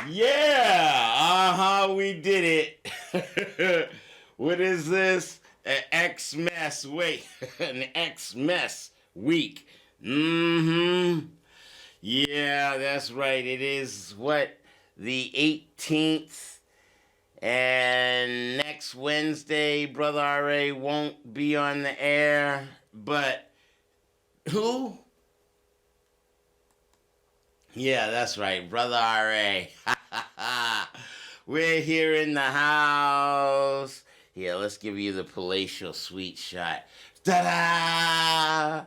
Yeah, we did it. What is this? An X-mess, wait, an X-mess week. Yeah, that's right. It is what, the 18th, and next Wednesday, Brother R.A. won't be on the air, but who? Yeah, that's right, Brother R.A. We're here in the house. Here, let's give you the palatial sweet shot. Ta-da!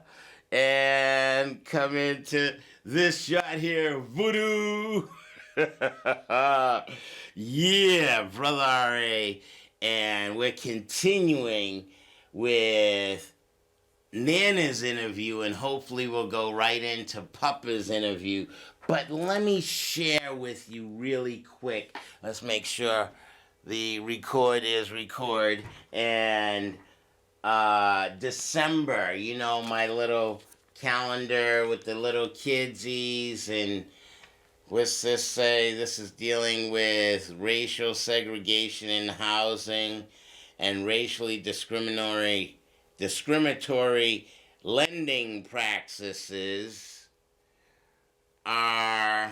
And come into this shot here, voodoo. Yeah, Brother R.A. And we're continuing with Nana's interview, and hopefully we'll go right into Puppa's interview. But let me share with you really quick. Let's make sure the record is record. And December, you know, my little calendar with the little kidsies, and what's this say? This is dealing with racial segregation in housing and racially discriminatory lending practices are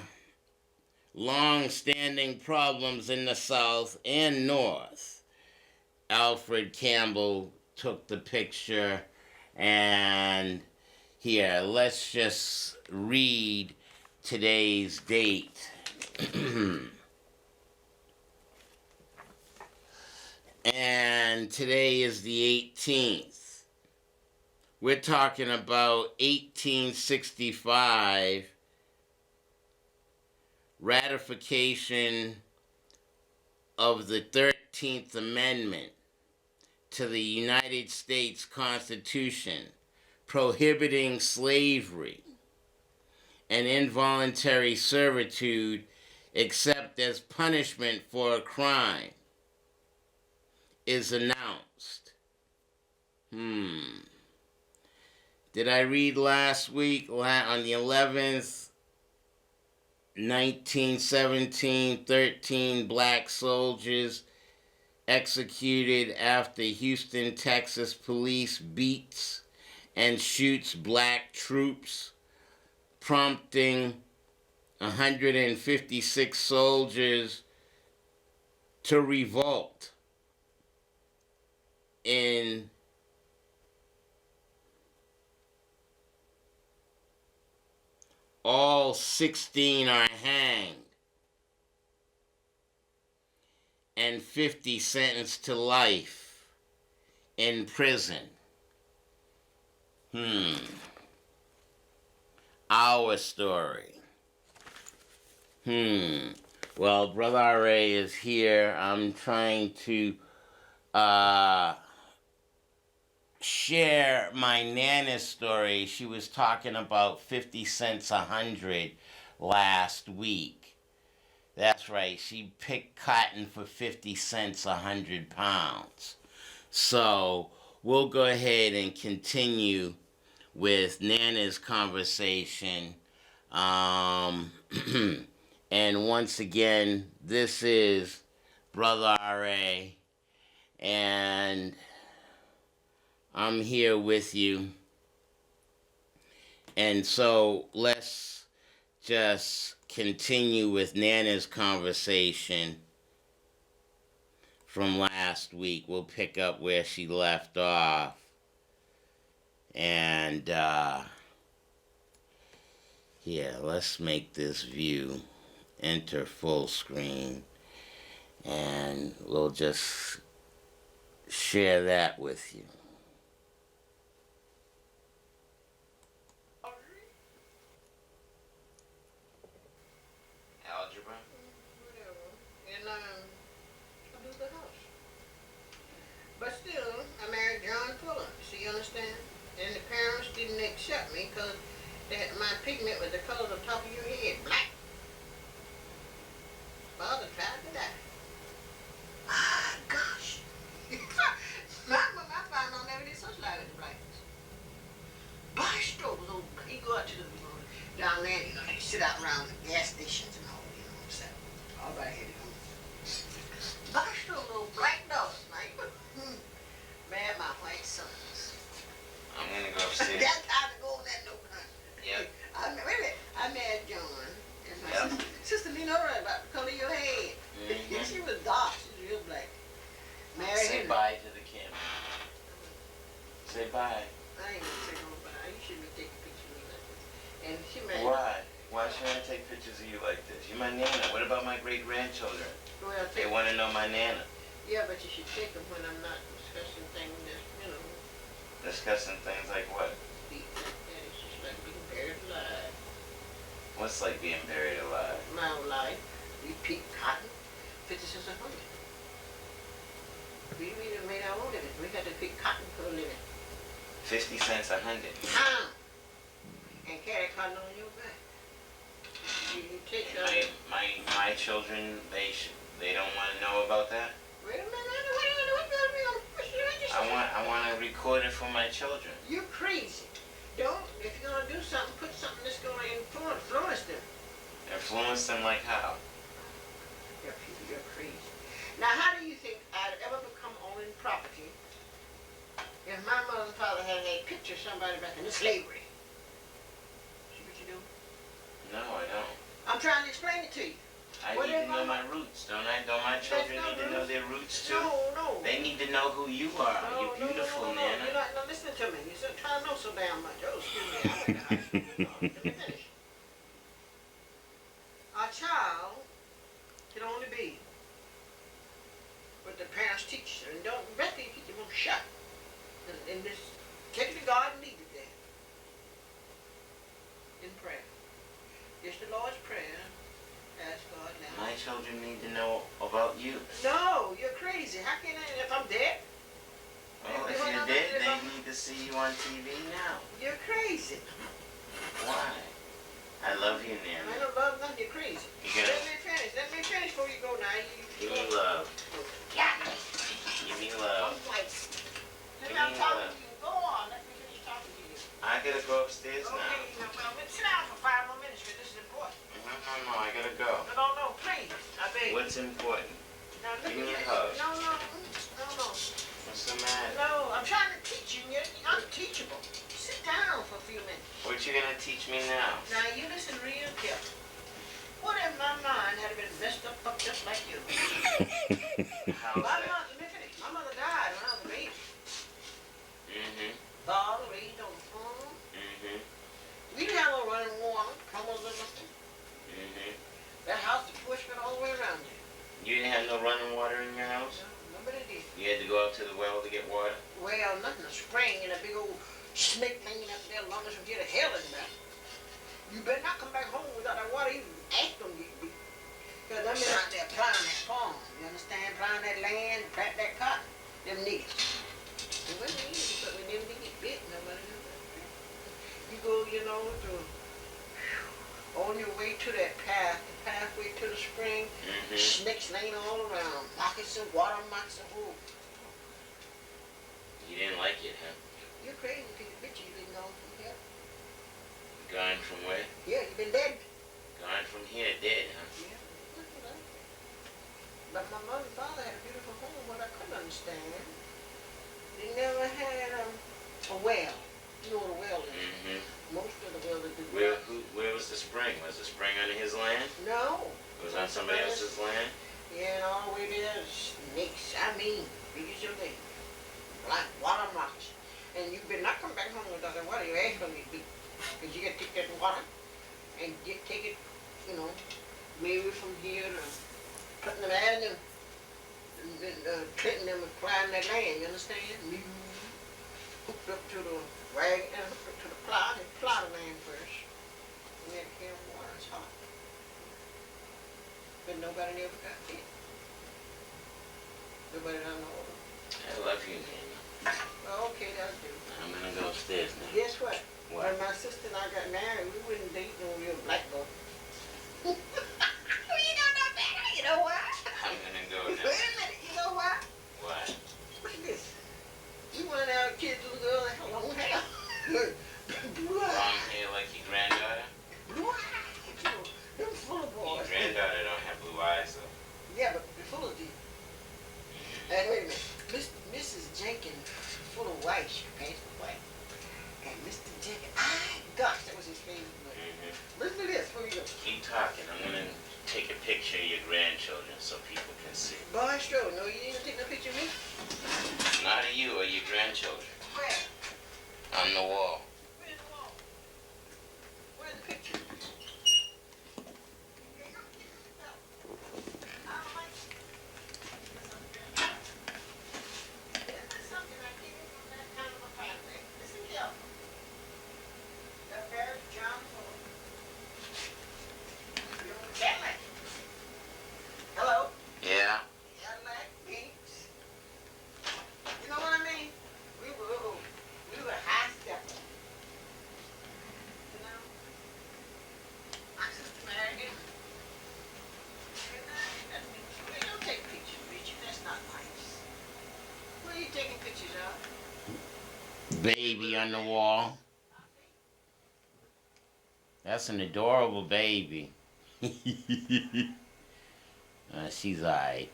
long-standing problems in the South and North. Alfred Campbell took the picture, and here, let's just read today's date. And today is the 18th. We're talking about 1865, ratification of the 13th Amendment to the United States Constitution, prohibiting slavery and involuntary servitude except as punishment for a crime, is announced. Did I read last week on the 11th, 1917, 13 black soldiers executed after Houston, Texas police beats and shoots black troops, prompting 156 soldiers to revolt in all 16 are hanged and 50 sentenced to life in prison. Our story. Well, Brother R.A. is here. I'm trying to share my Nana's story. She was talking about 50 cents 100 last week. That's right. She picked cotton for 50 cents 100 pounds. So we'll go ahead and continue with Nana's conversation. And once again, this is Brother R.A. and I'm here with you. And so let's just continue with Nana's conversation from last week. We'll pick up where she left off. And here, let's make this view enter full screen, and we'll just share that with you. Algebra? Whatever. And I do the house. But still, I married John Fuller. So you understand? And the parents didn't accept me because my pigment was the color of the top of your head, black. Father tried to die. Ah, gosh. When I found out never did such light as the blackness. Bystro was old. He go out to the down there, you know, they sit out around the gas stations and all, you know what I'm saying? sons. I'm gonna go upstairs. Got time to go on that note, huh? Yep. I met John. And my Yep. sister didn't know right about the color of your hair. Mhm. She was dark. She was real black. Married Say him. bye to the camera. Say bye. I ain't gonna say no bye. You shouldn't be taking pictures of me like this. And she married. Why? Why should I take pictures of you like this? You're my nana. What about my great-grandchildren? Well, They want to know my nana. yeah, but you should take them when I'm not discussing things that, you know, Discussing things like what? deep like that. It's just like being buried alive. What's like being buried alive? My own life. We pick cotton, 50 cents a hundred. We done made our own living. We had to pick cotton for a living. 50 cents a hundred. And carry cotton on your back. You take My children, they don't want to know about that. Wait a minute, what are you doing? I want to record it for my children. You're crazy. Don't, if you're going to do something, put something that's going to influence them. Influence them like how? You're crazy. Now, how do you think I'd ever become owning property if my mother and father had a picture of somebody back in the slavery? See what you do? No, I don't. I'm trying to explain it to you. I What need to if know I'm- my roots, don't I? Don't my children no need to know roots. their roots too? No. They need to know who you are. You're beautiful, no. Nana. You're not listening to me. You're trying to know so damn much. Oh, excuse me. I went to high school. Let me finish. A child can only be what the parents teach her. And don't bet they teach them on shot. And this, take it to God and leave it there. In prayer. It's the Lord's Prayer. Ask God now. My children need to know about you. No, you're crazy. How can I, if I'm dead? Well, if you're dead, they need to see you on TV now. You're crazy. Why? I love you, I Nana. don't love nothing. You're crazy. You gonna Let me finish before you go now. give me love. Yeah. Give me love. Let me talking to you. Go on. Let me finish talking to you. I gotta go upstairs now. Okay, well, sit down for 5 more minutes because this is important. No, I gotta go. No, please. I beg. What's important? Now, Give me a hug. No. What's the matter? No, I'm trying to teach you. You're unteachable. Sit down for a few minutes. What you gonna teach me now? Now, you listen real careful. What if my mind had been messed up, fucked up like you? How's that? Let me finish. My mother died when I was a baby. Mm-hmm. Father raised on the farm. Mm-hmm. We didn't have no running water, plumbers or nothing. Mm-hmm. That house, the push went all the way around you. You didn't have no running water in your house? No, nobody did. You had to go out to the well to get water? Well, nothing, a spring and a big old snake hanging up there long as from here to hell in there. You better not come back home without that water. Even ask them you be. Because them men out there plowing that farm. You understand? Plowing that land, plant that cotton. Them niggas. It wasn't easy, but when them didn't get bit, nobody knew about it. You go, to on your way to that path, the pathway to the spring, Mm-hmm. snakes laying all around, pockets of water, moccasins of wool. You didn't like it, huh? You're crazy because bitch, you've been gone from here. Gone from where? Yeah, you've been dead. Gone from here, dead, huh? Yeah. But my mother and father had a beautiful home. What I couldn't understand, they never had a well. You know what a well is? Mm-hmm. Most of the wells that do. Where was the spring? Was the spring on his land? No. It was on somebody else's land? Yeah, and all the way there, snakes. I mean, big as your leg. Like water moccasins. And you better not come back home without that water. Your ass gonna get beat. Because you gotta take that water and take it, maybe from here to Putnam Avenue, and Clinton them and flying that land, you understand? Hooked up to the wagon, hooked up to the plow, and plow the land first. And then carry water, it's hot. But nobody ever got hit. Nobody done know. I love you, Nana. Well, okay, that'll do. I'm gonna go upstairs now. Guess what? What? When my sister and I got married, we wouldn't date no real black boy. You don't know better, you know why? I'm gonna go Wait a now. minute, you know why? Why? Look at this. We want our kids, little girl, that had long hair. Blue eyes. Long hair like your granddaughter? Blue eyes. Them full of Your boys. granddaughter don't have blue eyes, though. Yeah, but they're full of these. And wait a minute. Mrs. Jenkins, full of white. white shirt, pants were white. And Mr. Jacket, gosh, that was his favorite movie. Listen to this before you go. Keep talking. I'm gonna take a picture of your grandchildren so people can see. Boy, sure. No, you didn't take no picture of me? Not of you or your grandchildren. Where? On the wall. Where's the wall? Where's the picture? Hello? Yeah. Cadillac, Binks. You know what I mean? We were high steppers. You know? My sister married him. You don't take pictures, Richard. That's not nice. What are you taking pictures of? Baby on the wall. That's an adorable baby. She's alright.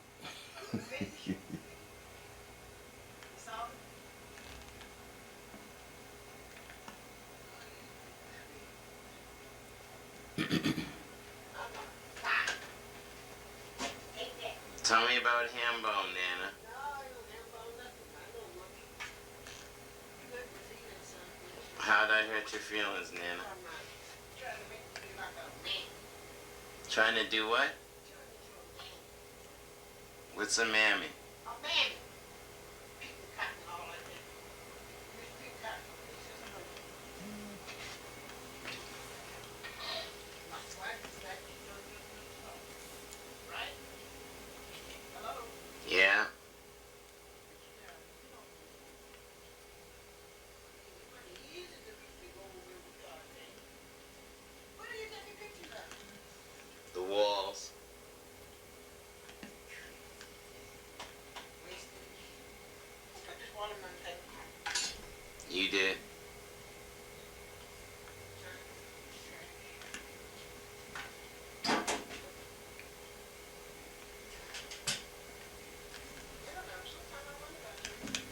Tell me about Hambone, Nana. How'd I hurt your feelings, Nana? Trying to do what? What's a mammy? A mammy. Picking cotton and all like that. Pick cotton. My wife is like, right? Hello? Yeah. What are you taking pictures of? The walls. You did.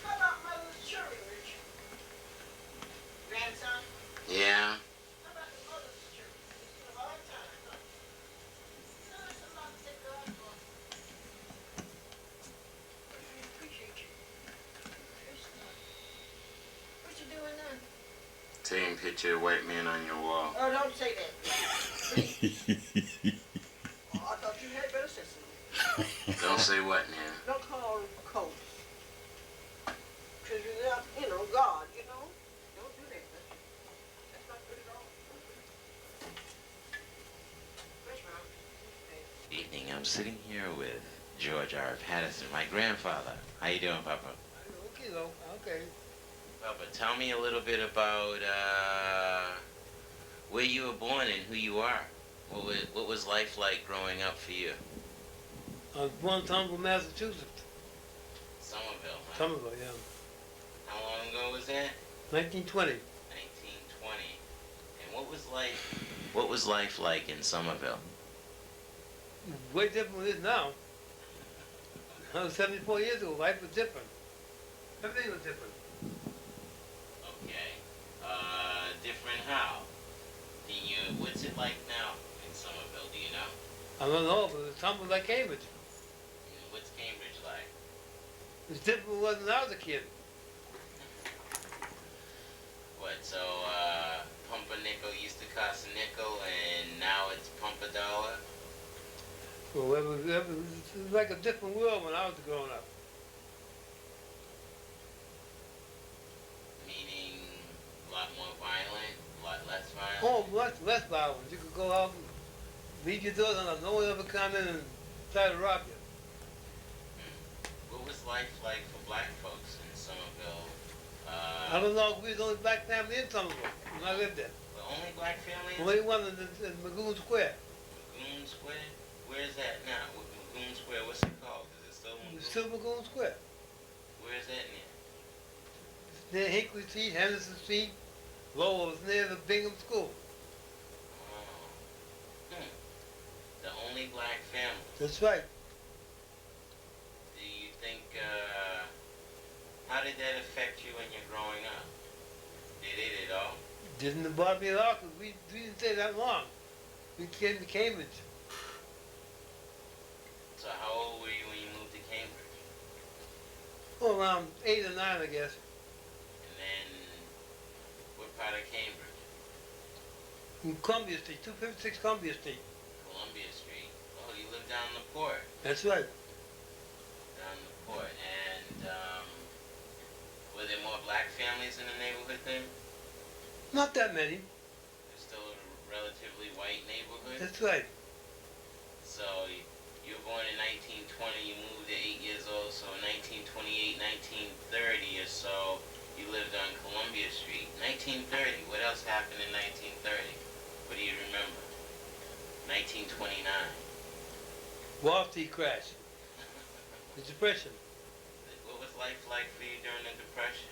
How about mother's children, Richard? Grandson? Yeah. How about the mother's children? It's a hard time, huh? You know, that's a lot to take God for. I really appreciate you. What you doing now? Taking a picture of a white man on your wall. Oh, don't say that. Please. Oh, I thought you had better sense. Don't say what, Nana? Don't call them coats. Because you're not, you know, God, you know? Don't do that. That's not good at all. Where's Mom? Evening. I'm sitting here with George R. Patterson, my grandfather. How you doing, Papa? Okay, though. Okay. Papa, tell me a little bit about where you were born and who you are. What was life like growing up for you? I was born in Somerville, Massachusetts. Somerville, huh? Somerville, yeah. How long ago was that? 1920. 1920. And what was life like in Somerville? Way different than it is now. That was 74 years ago. Life was different. Everything was different. Okay. Different how? What's it like now in Somerville? Do you know? I don't know, but it's Somerville like Cambridge. What's Cambridge like? It's different than it was when I was a kid. What, so, pumpernickel used to cost a nickel and now it's pump a dollar? Well, it was like a different world when I was growing up. Meaning a lot more violent, a lot less violent? Oh, much less violence. You could go out and leave your doors and no one ever come in and try to rob you. What was life like for black folks in Somerville? I don't know if we was the only black family in Somerville when I lived there. The only black family Only one in Magoon Square. Magoon Square? Where is that now? Magoon Square, what's it called? Is it still Magoon? It's still Magoon Square. Where is that near? It's near Hinkley Street, Henderson Street. Lowell was near the Bingham School. Oh. The only black family. That's right. Do you think, How did that affect you when you're growing up? Did it at all? Didn't bother me at all 'cause we didn't stay that long. We came to Cambridge. So how old were you when you moved to Cambridge? Oh, around 8 or 9, I guess. And then, what part of Cambridge? In Columbia Street, 256 Columbia Street. Columbia Street. Oh, you live down the port. That's right. Down the port. And, were there more black families in the neighborhood then? Not that many. It's still a relatively white neighborhood? That's right. So, you were born in 1920, you moved at 8 years old, so in 1928, 1930 or so, you lived on Columbia Street. 1930, what else happened in 1930? What do you remember? 1929. Wall Street crash. The Depression. What was life like for you during the Depression?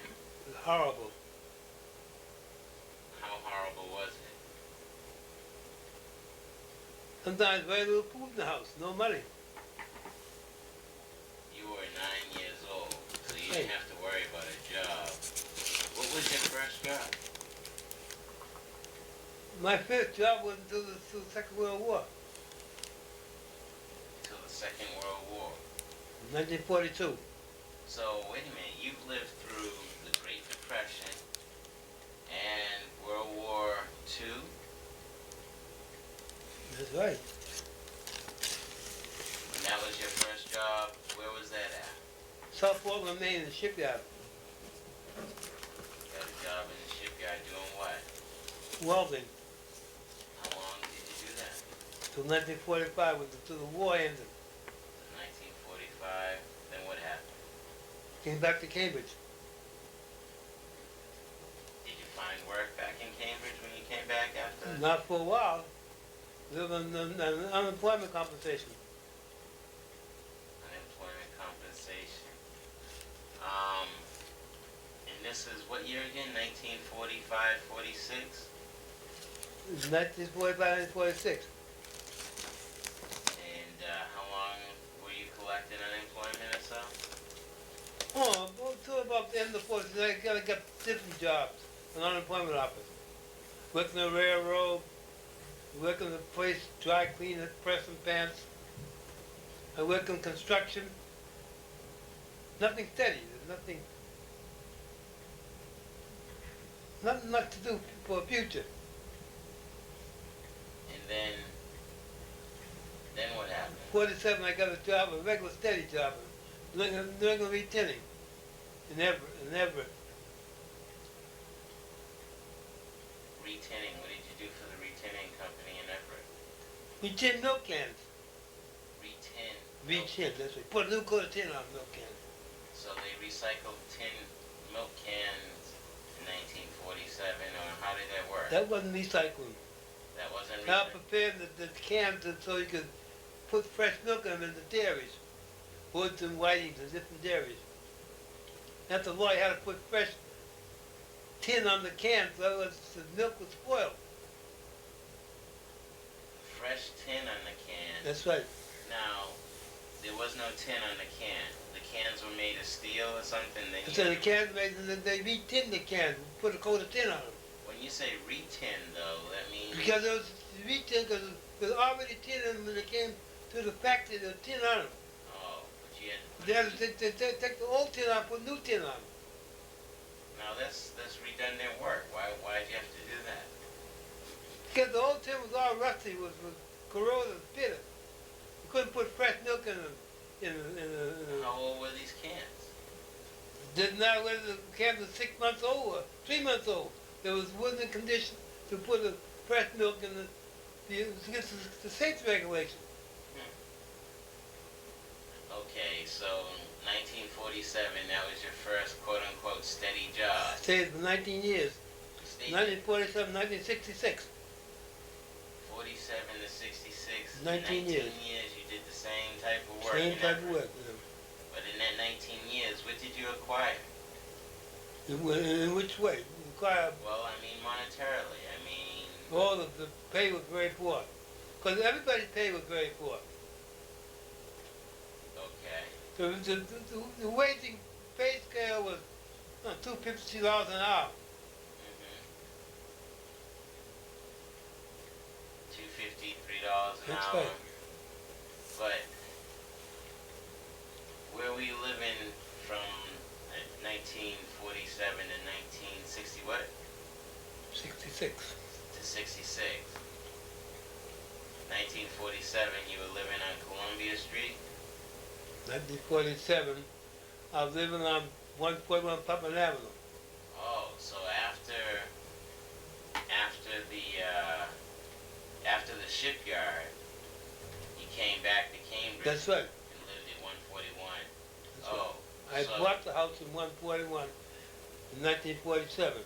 It was horrible. How horrible was it? Sometimes very little food in the house, no money. You were 9 years old, so you Hey. didn't have to worry about a job. What was your first job? My first job was until the Second World War, Till the Second World War. 1942. So, wait a minute, you've lived through the Great Depression and World War II? That's right. And that was your first job. Where was that at? South Portland, Maine, in the shipyard. Got a job in the shipyard doing what? Welding. How long did you do that? Till 1945, until the war ended. 1945. Then what happened? Came back to Cambridge. Did you find work back in Cambridge when you came back after? Not for a while. Living on unemployment compensation. Unemployment compensation. And this is what year again? 1945, 46? 1945, 1946. And how long were you collecting unemployment or so? Oh, until about the end of the 40s, I got different jobs. An unemployment office. Working the railroad, working the place, dry cleaning, pressing pants. I work in construction. Nothing steady. There's nothing much to do for the future. And then what happened? 47, I got a job, a regular steady job, regular retinning in Everett. Retinning. What did you do for the retinning company in Everett? We tin milk cans. Retin. Retin, that's right. Put a new coat of tin on milk cans. So they recycled tin milk cans in 1947, or how did that work? That wasn't recycling. That wasn't I recycling. prepared the cans so you could put fresh milk in them in the dairies. Woods and Whitings and different dairies. That's the law, you had to put fresh tin on the cans, otherwise the milk would spoil. Fresh tin on the can. That's right. Now, there was no tin on the can. The cans were made of steel or something. So the cans, they re-tin the cans, put a coat of tin on them. When you say retin, though, that means Because it was re-tin, because there's already tin in them when they came to the factory, there was tin on them. oh, but you had to put They had to take the old tin out, put new tin on. now that's redundant work. Why'd you have to do that? Because the old tin was all rusty, was corroded, bitter. You couldn't put fresh milk in them. How old were these cans? Didn't matter whether the cans were 6 months old or 3 months old. There wasn't a condition to put the fresh milk in against the safety regulation. Okay, so 1947, that was your first quote-unquote steady job. Stayed for 19 years. Stayed 1947, 1966. 47 to 66. 19 years. You did the same type of work. Same in type of Everett. work. But in that 19 years, what did you acquire? In which way? Require Well, I mean monetarily. I mean, all of the pay was very poor. Because everybody's pay was very poor. okay. So the waging pay scale was $2.52 an hour. $2.53 an That's hour. right. But where were you living from 1947 to 1960 what? 66. To 66. 1947, you were living on Columbia Street? 1947, I was living on 141 Puppa Avenue. Oh, so after the shipyard, you came back to Cambridge. That's right. And lived at 141. That's Oh, right. I so bought the house in 141 in 1947.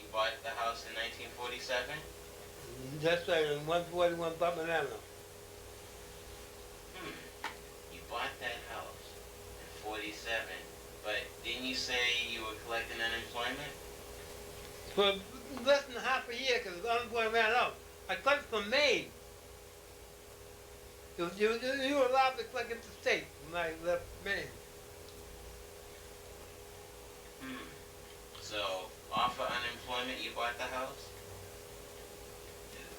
you bought the house in 1947? That's right, on 141 Puppa Avenue. You bought that house in 47, but didn't you say you were collecting unemployment? For less than half a year, because unemployment ran out. I collected from Maine. You were allowed to collect at the state when I left Maine. So, off of unemployment, you bought the house?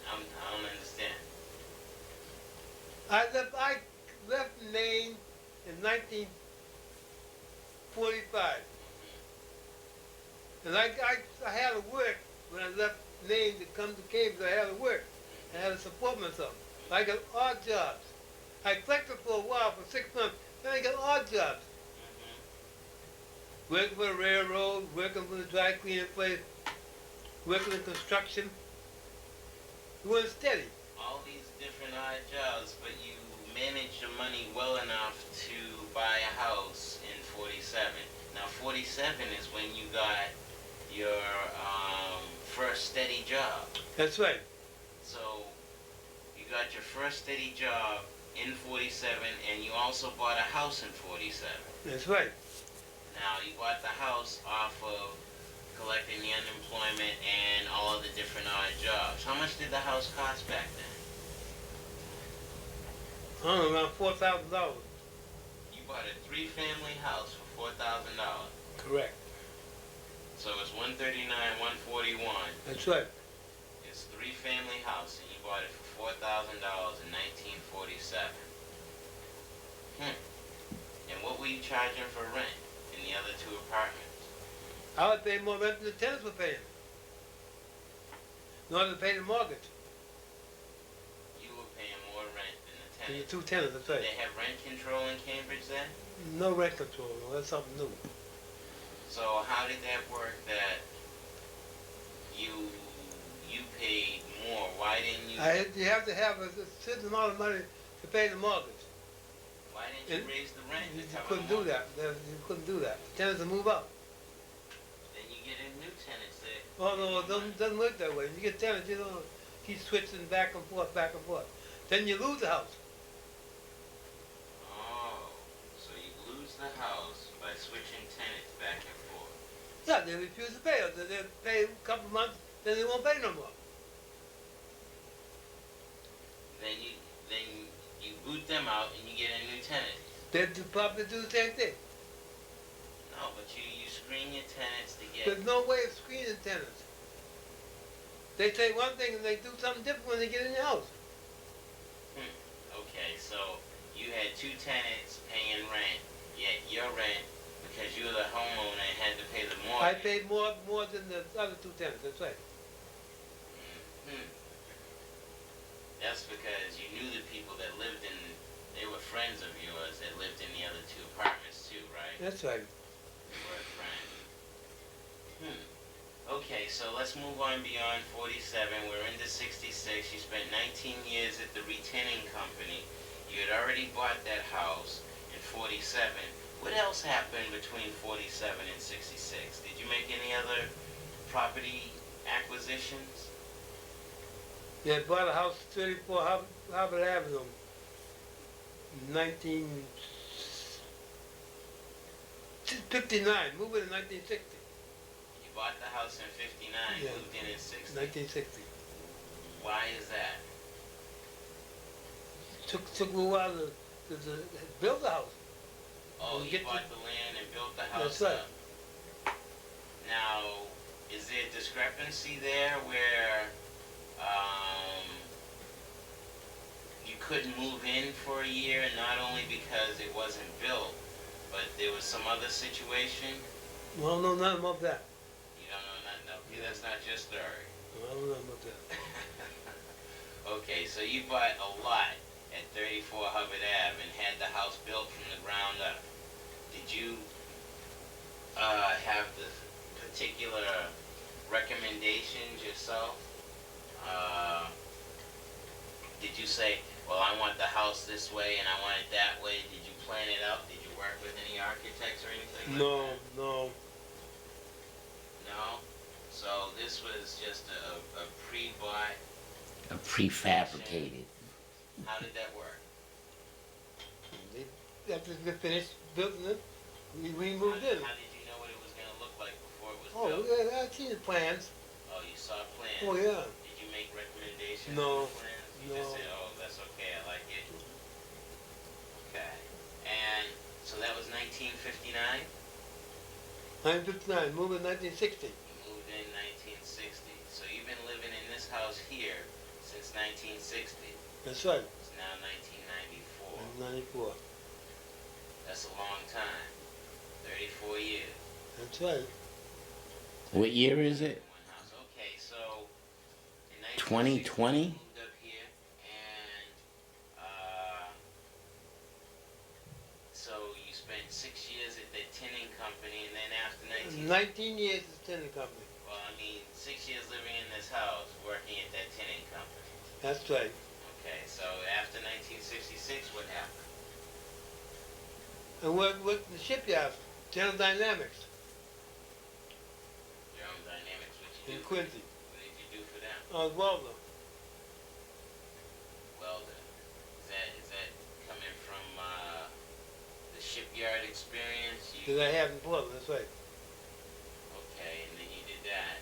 I don't understand. I left Maine in 1945. And I had to work when I left Maine to come to Cambridge. I had to work. I had to support myself. I got odd jobs. I collected for a while, for 6 months. Then I got odd jobs. Working for the railroad, working for the dry cleaning place, working in construction. It wasn't steady. All these different odd jobs, but you managed your money well enough to buy a house in 47. Now 47 is when you got your first steady job. That's right. So you got your first steady job in 47, and you also bought a house in 47. That's right. Now you bought the house off of collecting the unemployment and all of the different odd jobs. How much did the house cost back then? I don't know, around $4,000. You bought a 3-family house for $4,000. Correct. So it's 139, 141. That's right. It's a 3-family house, and you bought it for $4,000 in 1947. And what were you charging for rent in the other 2 apartments? I would pay more rent than the tenants were paying. In order to pay the mortgage. You were paying more rent than the And the tenants. 2 tenants, that's Did right. they have rent control in Cambridge then? No rent control, no, that's something new. So how did that work that you paid more? Why didn't you You have to have a certain amount of money to pay the mortgage. why didn't you raise the rent to You cover couldn't the do mortgage? that. You couldn't do that. The tenants will move out. Then you get in new tenants that Oh no, it doesn't work that way. You get tenants, you don't keep switching back and forth, back and forth. Then you lose the house. Oh, so you lose the house by switching tenants back and forth. Yeah, they refuse to pay. They pay a couple months, then they won't pay no more. Then you boot them out and you get a new tenant. They probably do the same thing. No, but you screen your tenants to get. There's no way of screening tenants. They say one thing and they do something different when they get in your house. Okay, so you had 2 tenants paying rent, yet your rent, because you were the homeowner and had to pay the I mortgage. paid more than the other 2 tenants, that's right. That's because you knew the people that lived in. They were friends of yours that lived in the other 2 apartments too, right? That's right. They were friends. Okay, so let's move on beyond 47. We're into 66. You spent 19 years at the retenting company. You had already bought that house in 47. What else happened between 47 and 66? Did you make any other property acquisitions? They bought a house at 34 Harvard Avenue in 1959, moved in 1960. You bought the house in 59, Yeah. moved in 60. 1960. Why is that? Took a little while to build the house. Oh, You you get bought to- the land and built the house That's right. up. Now, is there a discrepancy there where um, you couldn't move in for a year, not only because it wasn't built, but there was some other situation? Well, no, nothing about that. You don't know nothing? Okay, that's not your story. I don't know about that. Okay, so you bought a lot at 34 Hubbard Ave and had the house built from the ground up. Did you have the particular recommendations yourself? Uh, did you say, well, I want the house this way and I want it that way? Did you plan it out? Did you work with any architects or anything like No, that? no. No? So this was just a pre-bought. A prefabricated. How did that work? After we finished building it, we moved in. How did you know what it was going to look like before it was Oh, built? yeah, I seen the plans. Oh, you saw plans? Oh, yeah. Did you make recommendations No, on the plans? You no. just said, oh, that's okay, I like it. Okay. And so that was 1959? 1959, moved in 1960. You moved in 1960. So you've been living in this house here since 1960. That's right. It's now 1994. 94. That's a long time. 34 years. That's right. What year is it? In one house. Okay, so in 2020? 1960 you moved up here, and so you spent 6 years at the tinning company, and then after 19 years as tenant company. well, I mean, 6 years living in this house, working at that tinning company. That's right. Okay, so after 1966, what happened? And worked with the shipyard, General Dynamics General Dynamics, what you in do? Quincy. What did you do for them? I was welder. Welder. Is that coming from the shipyard experience? That I have in Portland, that's right. Okay, and then you did that.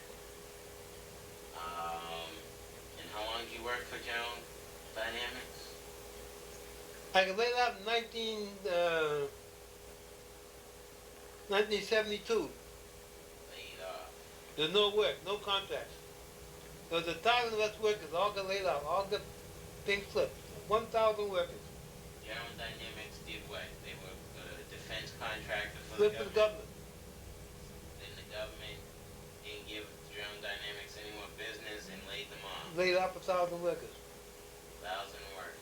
And how long did you work for General Dynamics? I got laid out in 1972. Laid off. There's no work, no contracts. There was 1,000 of us workers, all got laid off, all got things flipped. 1,000 workers. General Dynamics did what? They were a defense contractor for Flipped the for the government. government. Then the government didn't give General Dynamics any more business and laid them off. Laid off 1,000 workers. 1,000 workers.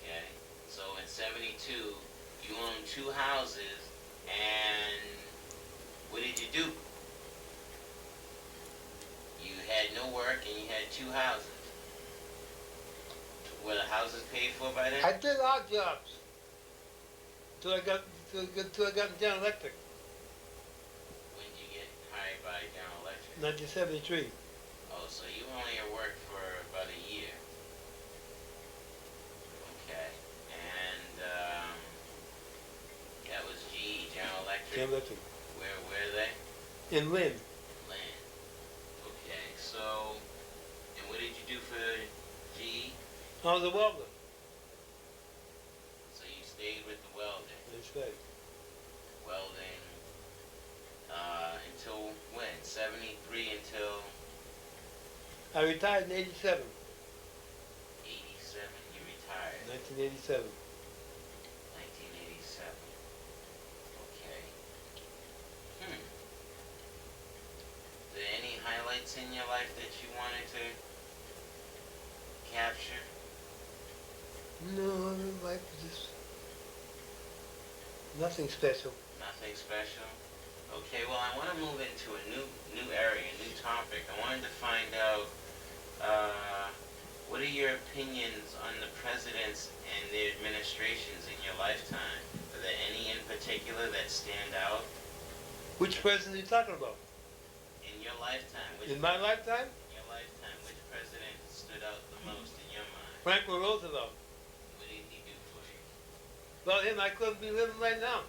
Okay. So in 72, you owned 2 houses, and what did you do? You had no work and you had 2 houses. Were the houses paid for by then? I did odd jobs. Till I got in General Electric, When did you get hired by General Electric? 1973. Oh, so you only worked for about a year. Okay. And that was GE, General Electric. General Electric. Where are they? In Lynn. Land. Okay, so, and what did you do for GE? I was a welder. So you stayed with the welding. That's right. Welding, until when? 73 until I retired in 87. 87, you retired. 1987. 1987. Okay. Are there any highlights in your life that you wanted to capture? No, life is just nothing special. Nothing special? Okay, well, I want to move into a new area, a new topic. I wanted to find out, what are your opinions on the presidents and their administrations in your lifetime? Are there any in particular that stand out Which president are you talking about? in your lifetime? In my lifetime? In your lifetime, which president stood out the most in your mind? Franklin Roosevelt. What did he do for you? Without him, I couldn't be living right now.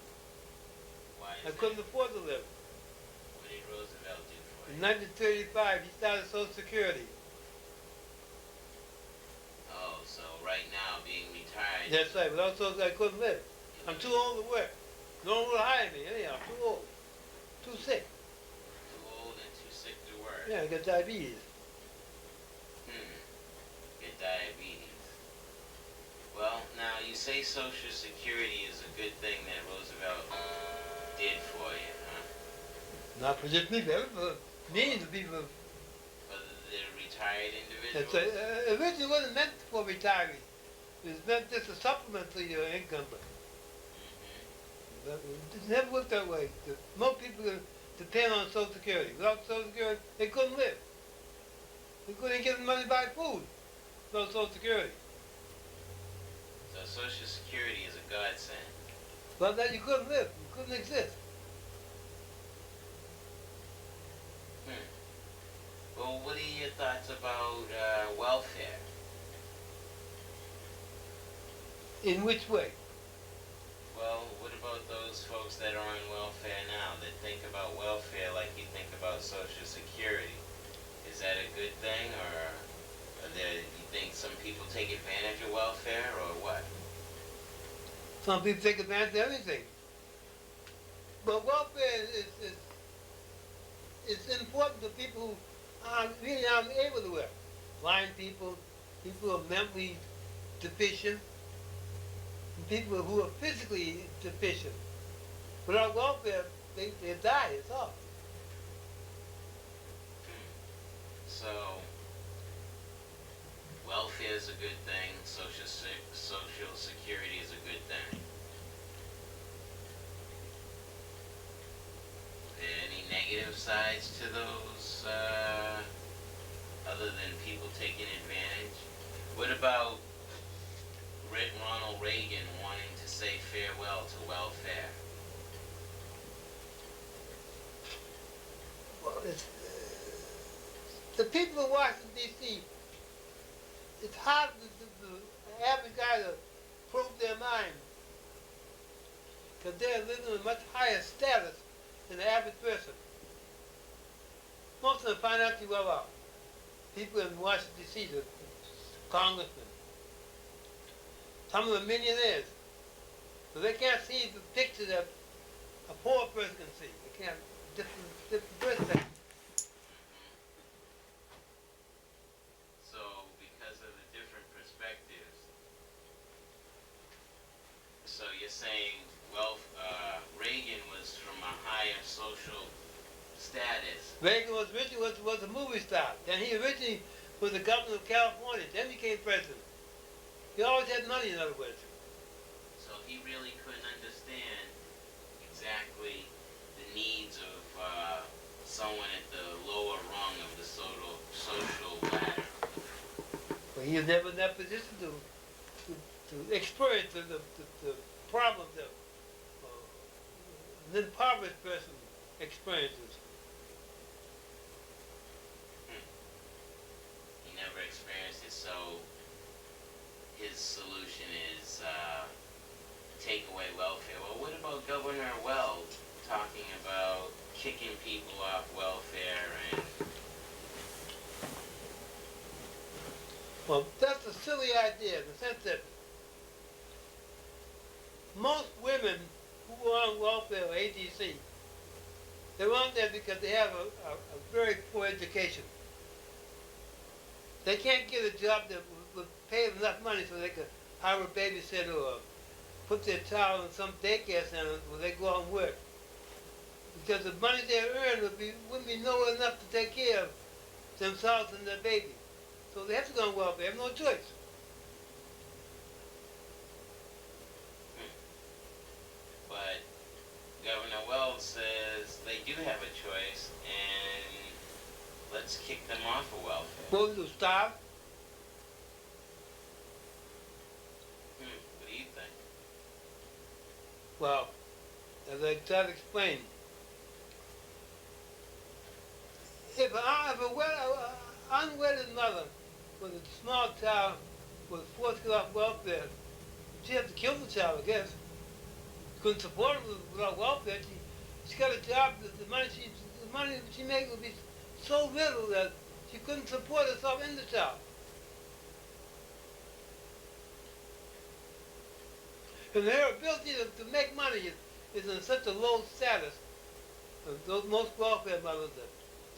Why is I that? couldn't afford to live. What did Roosevelt do for In you? 1935, he started Social Security. Oh, so right now, being retired. That's right. Without Social, I couldn't live. I'm too old to work. No one will hire me anyhow. I'm too old. Too sick. Yeah, I got diabetes. Get diabetes. Well, now you say Social Security is a good thing that Roosevelt did for you, huh? Not for just me, but for millions of people. For the retired It's individuals? originally wasn't meant for retirees. It was meant just a supplement to your income. But it never worked that way. Most people depend on Social Security. Without Social Security, they couldn't live. They couldn't get the money to buy food without Social Security. So Social Security is a godsend. Without that, you couldn't live. You couldn't exist. Well, what are your thoughts about welfare? In which way? Well, what about those folks that are on welfare now that think about welfare like you think about Social Security? Is that a good thing, or you think some people take advantage of welfare, or what? Some people take advantage of anything. But welfare is important to people who really aren't able to work. Blind people, people who are mentally deficient, and people who are physically deficient. Without welfare, they die, it's all. So, welfare is a good thing. Social Security is a good thing. Are there any negative sides to those, other than people taking advantage? What about Ronald Reagan wanting to say farewell to welfare? Well, the people in Washington, D.C., it's hard for the average guy to prove their mind because they're living in a much higher status than the average person. Most of them financially well off. People in Washington, D.C., the congressmen, some of them millionaires. So they can't see the picture that a poor person can see. They can't, different perspective. So, because of the different perspectives, so you're saying, well, Reagan was from a higher social status. Reagan was originally was a movie star. Then he originally was the governor of California. Then became president. He always had money, in other words. So he really couldn't understand exactly the needs of someone at the lower rung of the social ladder. But he was never in that position to experience the problems that an impoverished person experiences. He never experienced it, so his solution is take away welfare. Well, what about Governor Weld talking about kicking people off welfare and... Well, that's a silly idea in the sense that most women who are on welfare or ADC, they're on there because they have a very poor education. They can't get a job that would pay them enough money so they could hire a babysitter or put their child in some daycare center where they go out and work. Because the money they earn wouldn't be nowhere enough to take care of themselves and their baby. So they have to go on welfare. They have no choice. But Governor Weld says they do have a choice, and let's kick them off of welfare. What do, starve? What do you think? Well, as I tried to explain, if an unwedded mother with a small child was forced to get off welfare, she'd have to kill the child, I guess. Couldn't support him without welfare. She got a job. The money she made would be so little that she couldn't support herself and the child. And her ability to make money is in such a low status. Those most welfare mothers that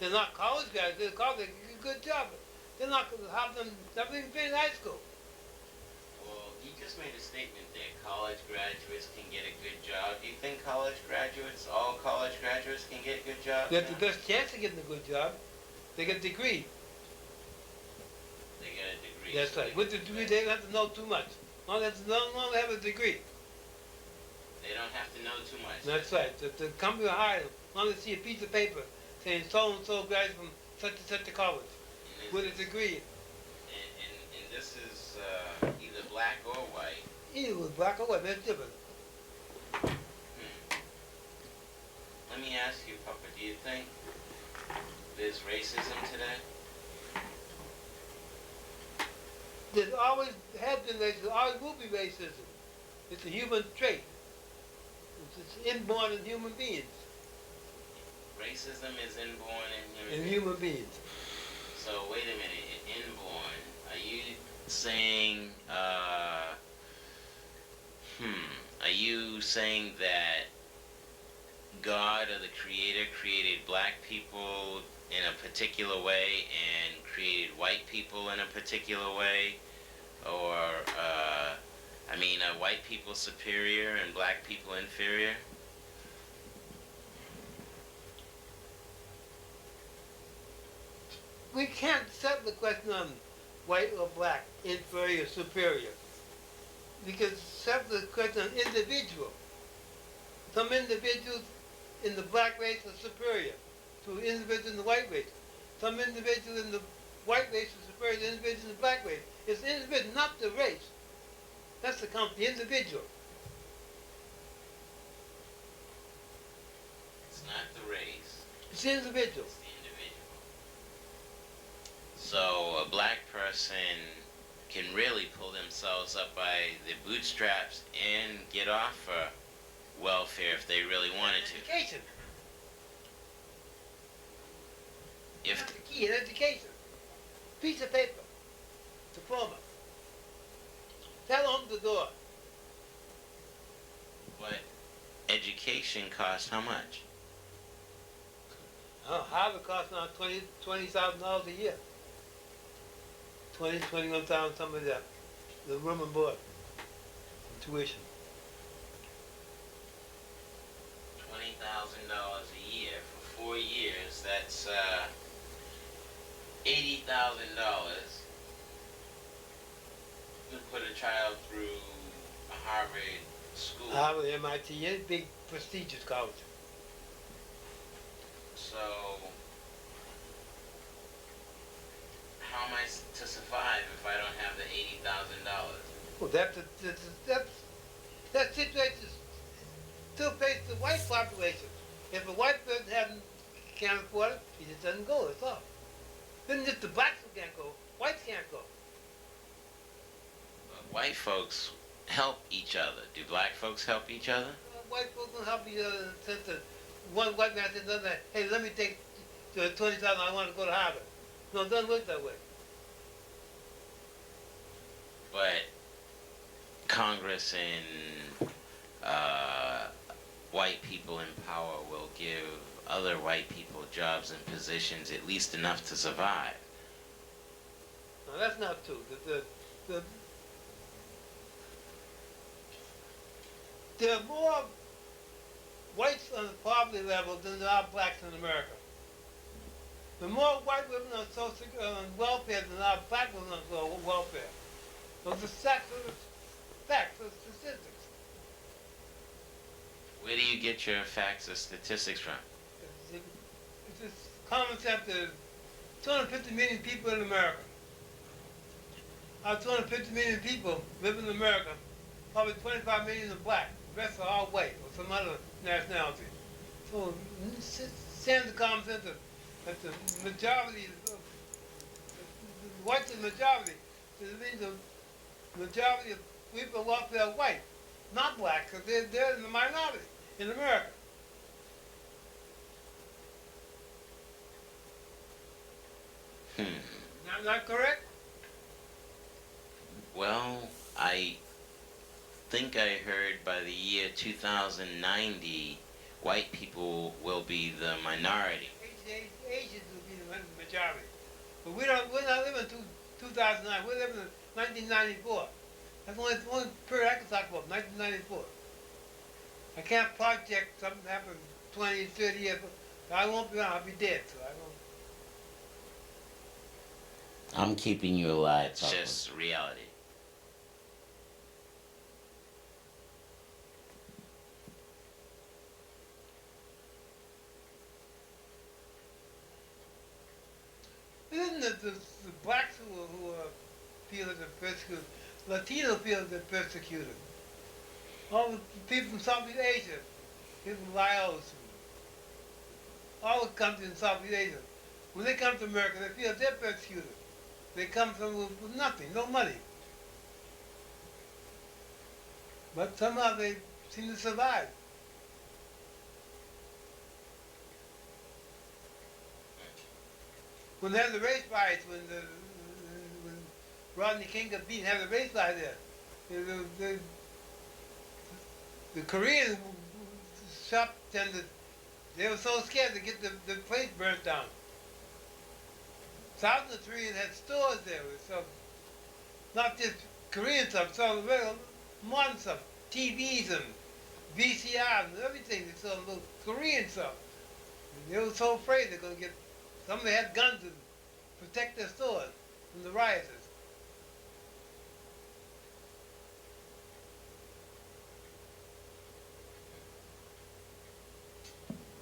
They're not college graduates. They're college. They get a good job. They're not going to have them. Never even been in high school. Well, you just made a statement that college graduates can get a good job. Do you think all college graduates can get good jobs? They have the best chance of getting a good job. They get a degree. They get a degree. That's so right. With the degree, they don't have to know too much. Long as they have a degree. They don't have to know too much. That's right. The company will hire them. As long as they see a piece of paper saying so and so graduated from such and such a college with a degree. And this is either black or white. Either was black or white, that's different. Let me ask you, Puppa, do you think there's racism today? There's always has been racism, there always will be racism. It's a human trait. It's inborn in human beings. Racism is inborn in In human human beings. So wait a minute, inborn. Are you saying are you saying that God or the Creator created black people in a particular way and created white people in a particular way? Or, are white people superior and black people inferior? We can't settle the question on white or black, inferior, superior. We can settle the question on individual. Some individuals in the black race are superior to individuals in the white race. Some individuals in the white race are superior to individuals in the black race. It's the individual, not the race. That's the count, the individual. It's not the race. It's the individual. It's the individual. So a black person can really pull themselves up by the bootstraps and get off for welfare if they really wanted to. Education. If That's the key in education. Piece of paper. Diploma. Tell them the door. But education costs how much? Oh, Harvard costs now $20,000 a year. 21,000, something like that. The room and board. And tuition. $20,000 a year for 4 years. That's $80,000 to put a child through a Harvard school. Harvard, MIT, a big prestigious college. So, how am I to survive if I don't have the $80,000? Well, that situation still faces the white population. If a white person can't afford it, he just doesn't go, that's all. Then just the blacks who can't go, whites can't go. But white folks help each other. Do black folks help each other? White folks don't help each other in the sense that one white man says, another, hey, let me take the 20,000, I want to go to Harvard. No, it doesn't work that way. But Congress and white people in power will give other white people jobs and positions at least enough to survive. No, that's not true. There are more whites on the poverty level than there are blacks in America. There are more white women on on welfare than there are black women on welfare. Those are facts, those statistics. Where do you get your facts or statistics from? It's just common sense. There's 250 million people in America. Out of 250 million people living in America, probably 25 million are black. The rest are all white or some other nationality. So it stands to common sense that the majority, the whites are the majority. So it means the majority of people on welfare are white, not black, because they're in the minority in America. Not correct? Well, I think I heard by the year 2090, white people will be the minority. Asians will 2009. We're living in 1994. That's the only period I can talk about, 1994. I can't project something happened 20, 30 years. I won't be around. I'll be dead. So I don't. I'm keeping you alive. It's just reality. Isn't it the blacks who feel that they're persecuted? Latino feel that they're persecuted. All the people from Southeast Asia, people from Laos, all the countries in Southeast Asia, when they come to America, they feel they're persecuted. They come from with nothing, no money. But somehow they seem to survive. When they had the race riots, when Rodney King got beaten, had the race riot there. The Korean shop tenders, they were so scared to get the place burnt down. Thousands of Koreans had stores there with some, not just Korean stuff, some real modern stuff, TVs and VCRs and everything. They saw little Korean stuff. And they were so afraid they're going to get, some of them had guns to protect their stores from the rioters.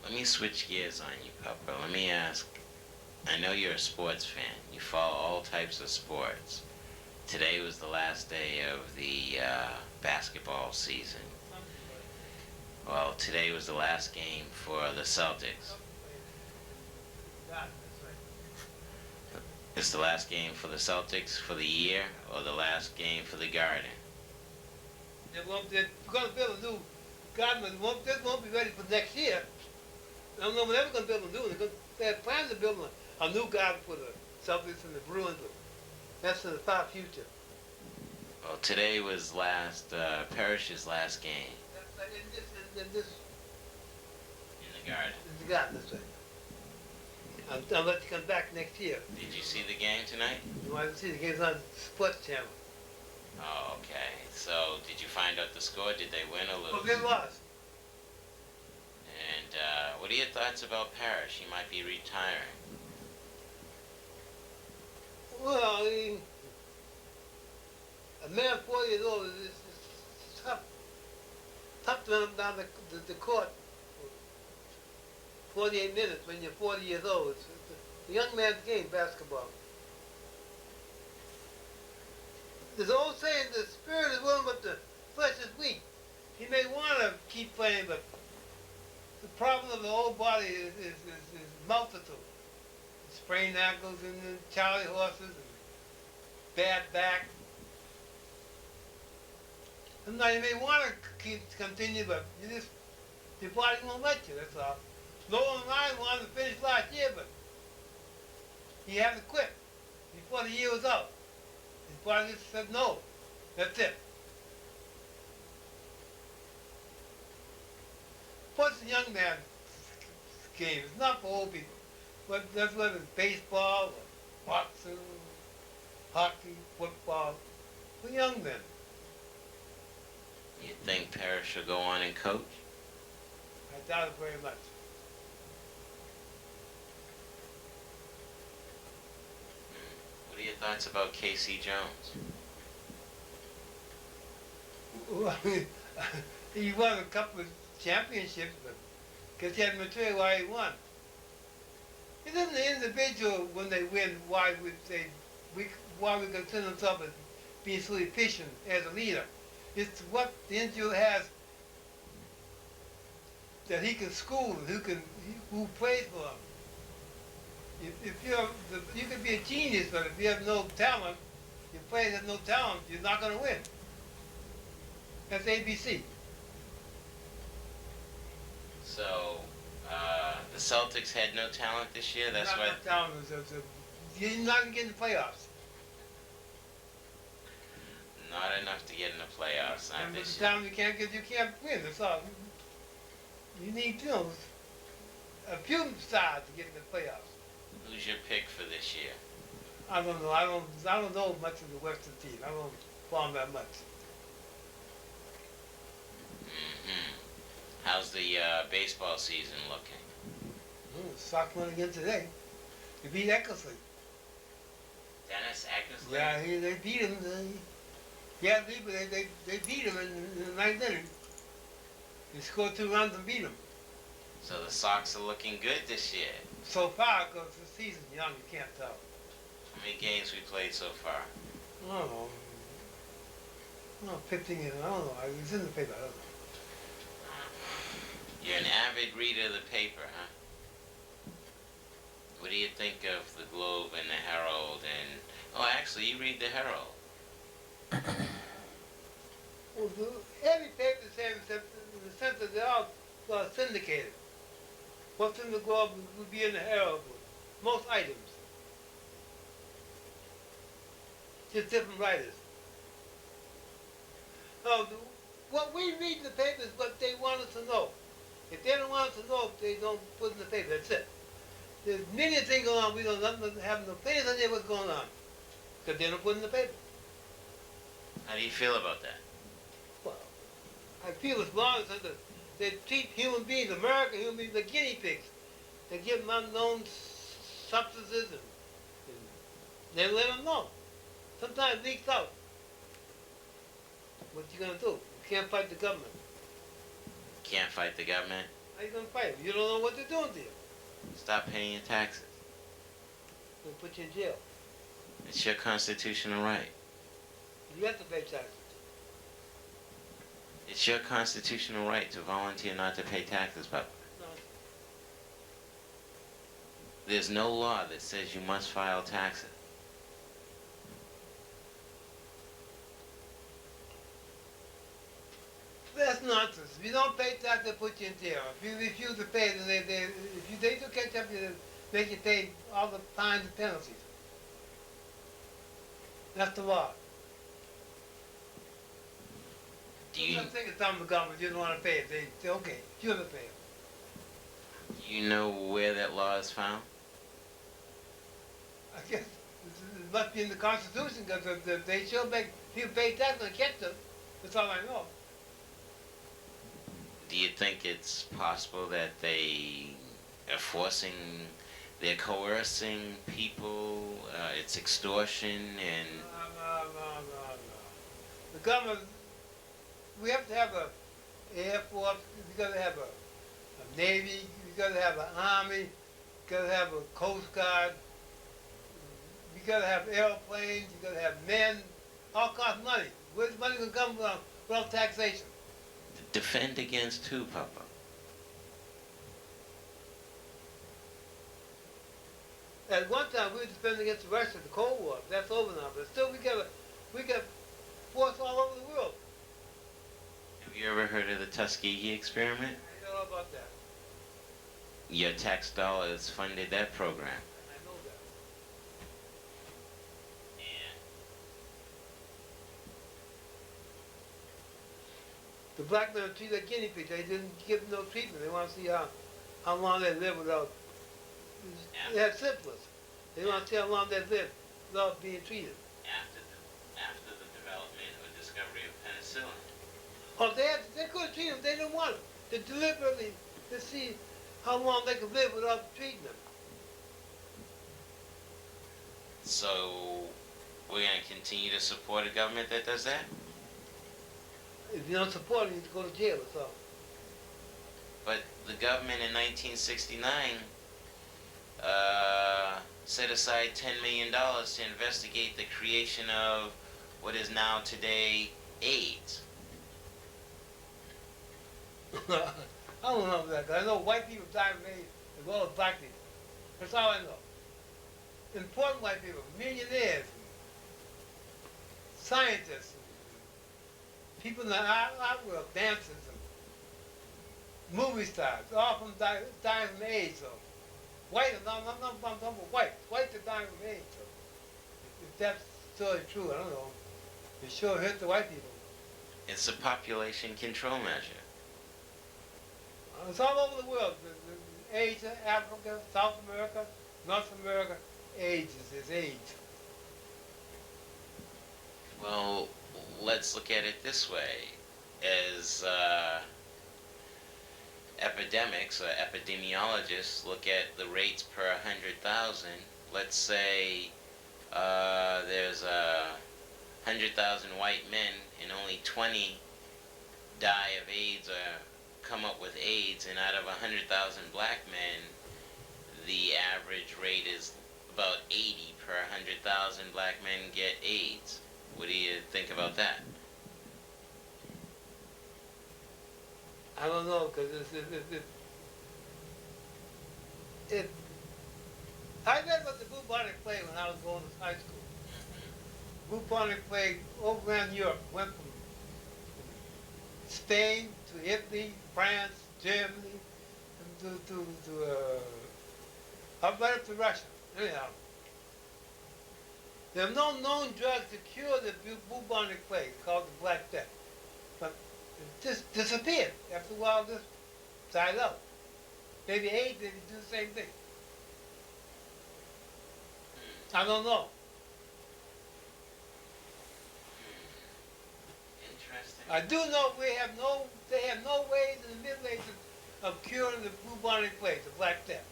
Let me switch gears on you, Puppa. Let me ask, I know you're a sports fan. You follow all types of sports. Today was the last day of the basketball season. Well, today was the last game for the Celtics. It's the last game for the Celtics for the year, or the last game for the Garden? They're going to build a new garden. This won't be ready for next year. I don't know when they're going to build a new one. They have plans to build a new garden for the Celtics and the Bruins. That's in the far future. Well, today was Parrish's last game. In the Garden. In the garden, that's right. I'll let you come back next year. Did you see the game tonight? No, I didn't see the game's on Sports Channel. Oh, okay. So, did you find out the score? Did they win or lose? Well, they lost. And what are your thoughts about Parrish? He might be retiring. Well, a man 40 years old is tough. Tough to run him down the court for 48 minutes when you're 40 years old. It's a young man's game, basketball. There's an old saying, the spirit is willing, but the flesh is weak. He may want to keep playing, but the problem of the whole body is multitude. Sprained ankles and Charlie horses and bad back. Sometimes you may want to continue, but your body won't let you, that's all. Nolan Ryan wanted to finish last year, but he had to quit before the year was out. His body just said no. That's it. What's a young man's game? It's not for old people. But that's whether it's baseball, or boxing, hockey, football, for young men. You think Parrish will go on and coach? I doubt it very much. What are your thoughts about Casey Jones? Well, I mean, he won a couple of championships, but because he had material why he won. It isn't the individual when they win why we consider themselves as being so efficient as a leader. It's what the individual has that he can school, who plays for him. If you can be a genius, but if you have no talent, your players have no talent, you're not going to win. That's ABC. So, the Celtics had no talent this year? That's why. Not talent. You're not going to get in the playoffs. Not enough to get in the playoffs, not And this the year. time you can't win. That's all. You need, a few stars to get in the playoffs. Who's your pick for this year? I don't know. I don't know much of the Western team. I don't follow 'em that much. Hmm. How's the baseball season looking? Sox won again today. They beat Eckersley. Dennis Eckersley? Yeah, they beat him. They beat him in the ninth inning. They scored 2 runs and beat him. So the Sox are looking good this year. So far, because the season's young, you can't tell. How many games we played so far? I don't know. 15 years, I don't know. I was in the paper, I don't know. You're an avid reader of the paper, huh? What do you think of the Globe and the Herald and... Oh, actually, you read the Herald. Well, every paper is the same in the sense that they're all syndicated. What's in the Globe would be in the Herald, most items. Just different writers. Now, what we read in the paper is what they want us to know. If they don't want us to know, they don't put in the paper. That's it. There's many things going on. We don't have no faith idea what's going on because they don't put in the paper. How do you feel about that? Well, I feel as long as they treat human beings, American human beings, like guinea pigs. They give them unknown substances and they let them know. Sometimes it leaks out. What you gonna do? You can't fight the government. Can't fight the government? How you gonna fight them? You don't know what they're doing to you. Stop paying your taxes. They'll put you in jail. It's your constitutional right. You have to pay taxes. It's your constitutional right to volunteer not to pay taxes, Puppa. No. There's no law that says you must file taxes. That's nonsense. If you don't pay tax, they put you in jail. If you refuse to pay, then they do catch up, you make you pay all the fines and penalties. That's the law. Do you, I'm not thinking some of the government, you don't want to pay it. They say, okay, you have to pay it. you know where that law is found? I guess it must be in the Constitution because they sure make people pay tax and catch them. That's all I know. Do you think it's possible that they are forcing, they're coercing people, it's extortion and... No. The government, we have to have a Air Force, we got to have a Navy, we got to have an Army, we got to have a Coast Guard, we got to have airplanes, you got to have men, all kinds of money. Where's money going to come from without taxation? Defend against who, Puppa? At one time, we were defending against Russia, the Cold War. That's over now, but still, we got force all over the world. Have you ever heard of the Tuskegee experiment? I know all about that. Your tax dollars funded that program. I know that. The black men are treated like guinea pigs. They didn't give them no treatment. They want to see how long they live without. They have syphilis. They want to see how long they live without being treated. After the development or discovery of penicillin. Oh, they couldn't treat them. They didn't want them. They deliberately to see how long they could live without treating them. So we're going to continue to support a government that does that? If you don't support them, you have to go to jail. That's all. But the government in 1969 set aside $10 million to investigate the creation of what is now today AIDS. I don't know that, 'cause I know white people die of AIDS as well as black people. That's all I know. Important white people, millionaires, scientists, people in the art world, dancers, and movie stars, all from dying from AIDS. So white, I'm talking about white. Whites are dying from AIDS. So if that's story true, I don't know. It sure hurt the white people. It's a population control measure. It's all over the world. Asia, Africa, South America, North America. AIDS is AIDS. Well, let's look at it this way. As epidemics or epidemiologists look at the rates per 100,000, let's say there's 100,000 white men and only 20 die of AIDS or come up with AIDS, and out of 100,000 black men, the average rate is about 80 per 100,000 black men get AIDS. What do you think about that? I don't know, because it, I read about the bubonic plague when I was going to high school. Bubonic plague overran Europe, went from Spain to Italy, France, Germany, up right up to Russia. Anyhow, there are no known drugs to cure the bubonic plague called the Black Death, but it just disappeared. After a while, this died out. Maybe AIDS did do the same thing. I don't know. Interesting. I do know they have no ways in the Middle Ages of curing the bubonic plague, the Black Death.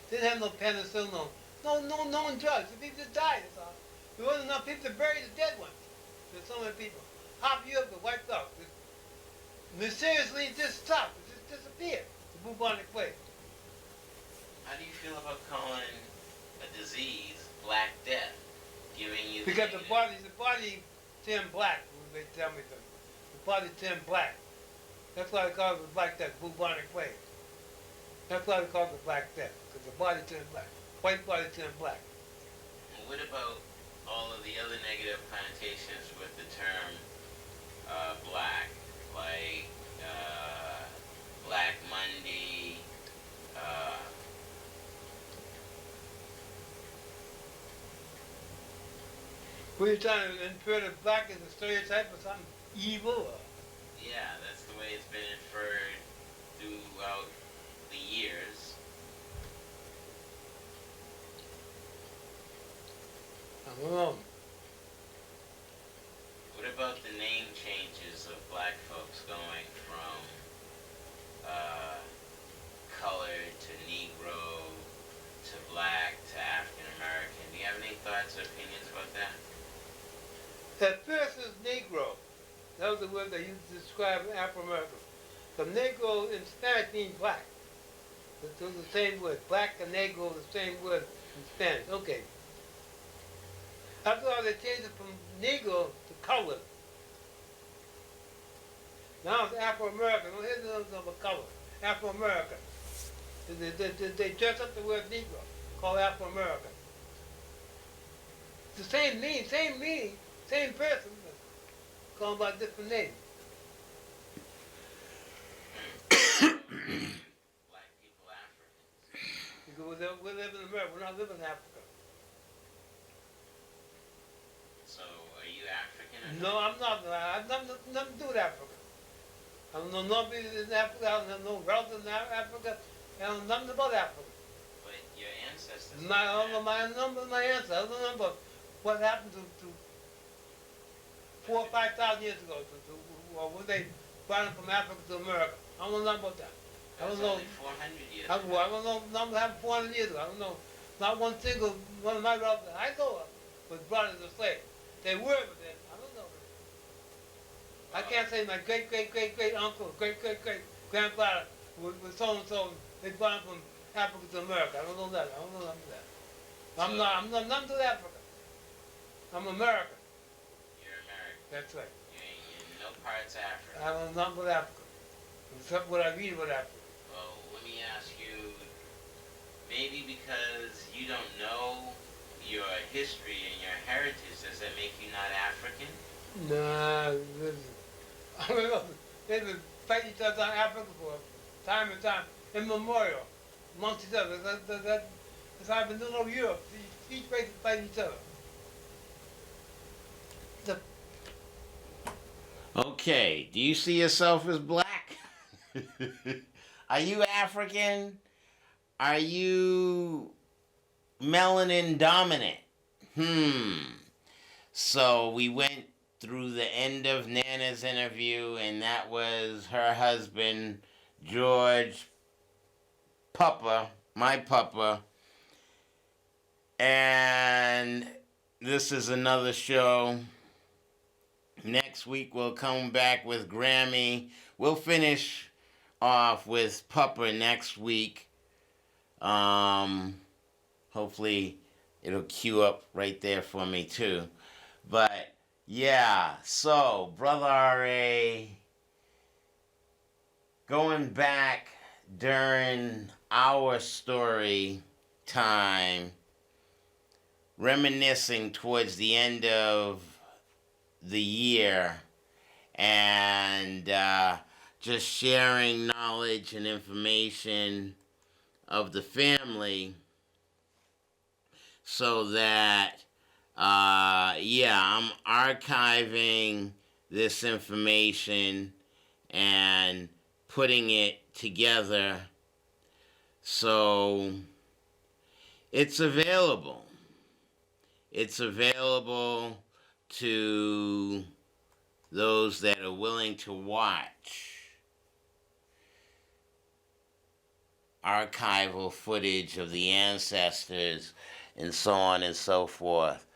They didn't have no penicillin, no known drugs. The people just died, that's all. There wasn't enough people to bury the dead ones. There's so many people. Half of Europe was wiped out. Mysteriously, it just stopped. It just disappeared, the bubonic plague. How do you feel about calling a disease Black Death, giving you Because the the body turned black, they tell me that. The body turned black. That's why they call it the Black Death, bubonic plague. That's why they call it the Black Death, because the body turned black. White body turned black. What about all of the other negative connotations with the term black, like Black Monday? Were you trying to infer that black is a stereotype of something evil? Or? Yeah, that's the way it's been inferred throughout the years. I don't know. What about the name changes of black folks going from colored to Negro to black to African American? Do you have any thoughts or opinions about that? At first it was Negro. That was the word they used to describe Afro-American. So Negro in Spanish means black. Those are the same word. Black and Negro are the same word in Spanish. Okay. After all, they changed it from Negro to colored. Now it's Afro-American. Don't hear nothing about color. Afro-American. They dress up the word Negro, called Afro-American. It's the same meaning, same person, but called by a different name. Black people, Africans. Because we live in America, we're not living in Africa. So, are you African? Or No, I'm not. I have nothing to do with Africa. I don't know nobody in Africa. I don't have no relatives in Africa. I don't know nothing about Africa. But your ancestors. I don't know my answer. I don't know about what happened to 4,000 or 5,000 years ago. Or when they brought them from Africa to America. I don't know nothing about that. I don't know. Only 400 years. I don't know nothing happened 400 years ago. I don't know. Not one single one of my relatives I know of was brought as a slave. They were, but then I don't know. I can't say my great uncle, great grandfather was so and so. They brought him from Africa to America. I don't know that. I don't know nothing of that. I'm not nothing to Africa. I'm American. You're American. That's right. You ain't in no parts of Africa. I don't know nothing about Africa. Except what I read about Africa. Well, let me ask you, maybe because you don't know your history and your heritage, does that make you not African? Nah, I don't know. They've been fighting each other in Africa for time and time, immemorial, amongst each other. That's how I've been doing over Europe. Each race is fighting each other. Okay, do you see yourself as black? Are you African? Are you melanin dominant? So we went through the end of Nana's interview, and that was her husband, George Puppa, my Puppa. And this is another show. Next week we'll come back with Grammy. We'll finish off with Puppa next week. Hopefully it'll queue up right there for me too. But yeah, so Brother R.A., going back during our story time, reminiscing towards the end of the year, and just sharing knowledge and information of the family, so that I'm archiving this information and putting it together so it's available. It's available to those that are willing to watch archival footage of the ancestors and so on and so forth.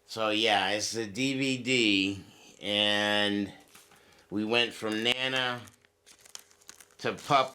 So yeah, it's a DVD, and we went from Nana to Puppa